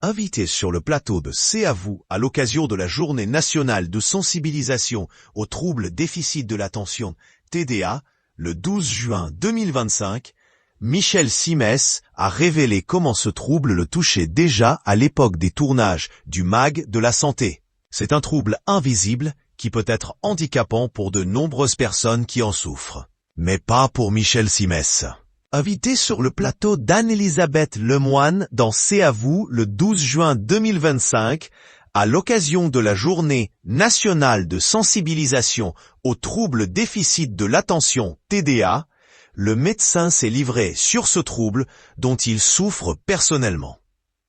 Invité sur le plateau de C'est à vous à l'occasion de la Journée nationale de sensibilisation aux troubles déficit de l'attention, TDA, le 12 juin 2025, Michel Simès a révélé comment ce trouble le touchait déjà à l'époque des tournages du MAG de la santé. C'est un trouble invisible qui peut être handicapant pour de nombreuses personnes qui en souffrent. Mais pas pour Michel Simès. Invité sur le plateau d'Anne-Elisabeth Lemoine dans C'est à vous le 12 juin 2025, à l'occasion de la Journée nationale de sensibilisation aux troubles déficit de l'attention TDA, le médecin s'est livré sur ce trouble dont il souffre personnellement.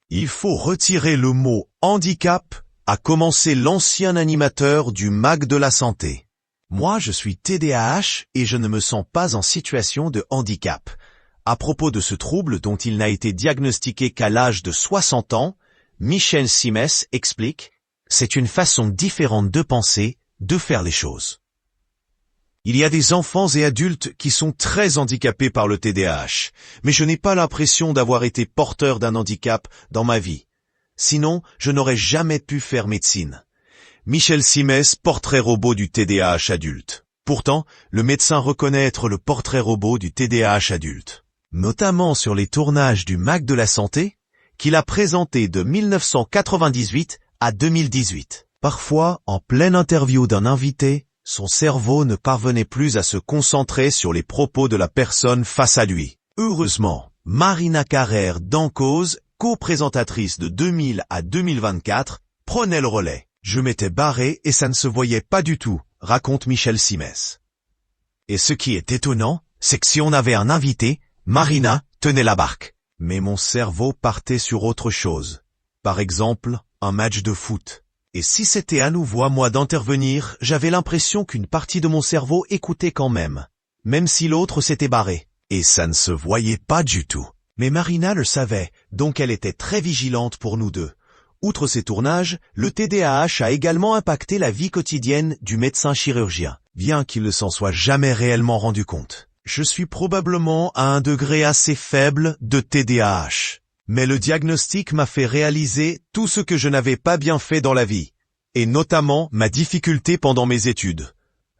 Il faut retirer le mot handicap, a commencé l'ancien animateur du MAG de la santé. Moi je suis TDAH et je ne me sens pas en situation de handicap. À propos de ce trouble dont il n'a été diagnostiqué qu'à l'âge de 60 ans, Michel Simès explique « C'est une façon différente de penser, de faire les choses. Il y a des enfants et adultes qui sont très handicapés par le TDAH, mais je n'ai pas l'impression d'avoir été porteur d'un handicap dans ma vie. Sinon, je n'aurais jamais pu faire médecine. » Michel Simès, portrait robot du TDAH adulte. Pourtant, le médecin reconnaît être le portrait robot du TDAH adulte. Notamment sur les tournages du MAG de la santé, qu'il a présenté de 1998 à 2018. Parfois, en pleine interview d'un invité, son cerveau ne parvenait plus à se concentrer sur les propos de la personne face à lui. Heureusement, Marina Carrère d'Encause, co-présentatrice de 2000 à 2024, prenait le relais. Je m'étais barré et ça ne se voyait pas du tout, raconte Michel Simès. Et ce qui est étonnant, c'est que si on avait un invité, Marina tenait la barque. Mais mon cerveau partait sur autre chose. Par exemple, un match de foot. Et si c'était à nouveau à moi d'intervenir, j'avais l'impression qu'une partie de mon cerveau écoutait quand même. Même si l'autre s'était barré. Et ça ne se voyait pas du tout. Mais Marina le savait, donc elle était très vigilante pour nous deux. Outre ces tournages, le TDAH a également impacté la vie quotidienne du médecin chirurgien, bien qu'il ne s'en soit jamais réellement rendu compte. Je suis probablement à un degré assez faible de TDAH. Mais le diagnostic m'a fait réaliser tout ce que je n'avais pas bien fait dans la vie, et notamment ma difficulté pendant mes études.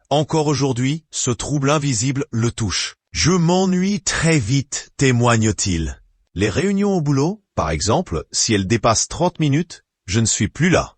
Encore aujourd'hui, ce trouble invisible le touche. Je m'ennuie très vite, témoigne-t-il. Les réunions au boulot, par exemple, si elles dépassent 30 minutes, je ne suis plus là.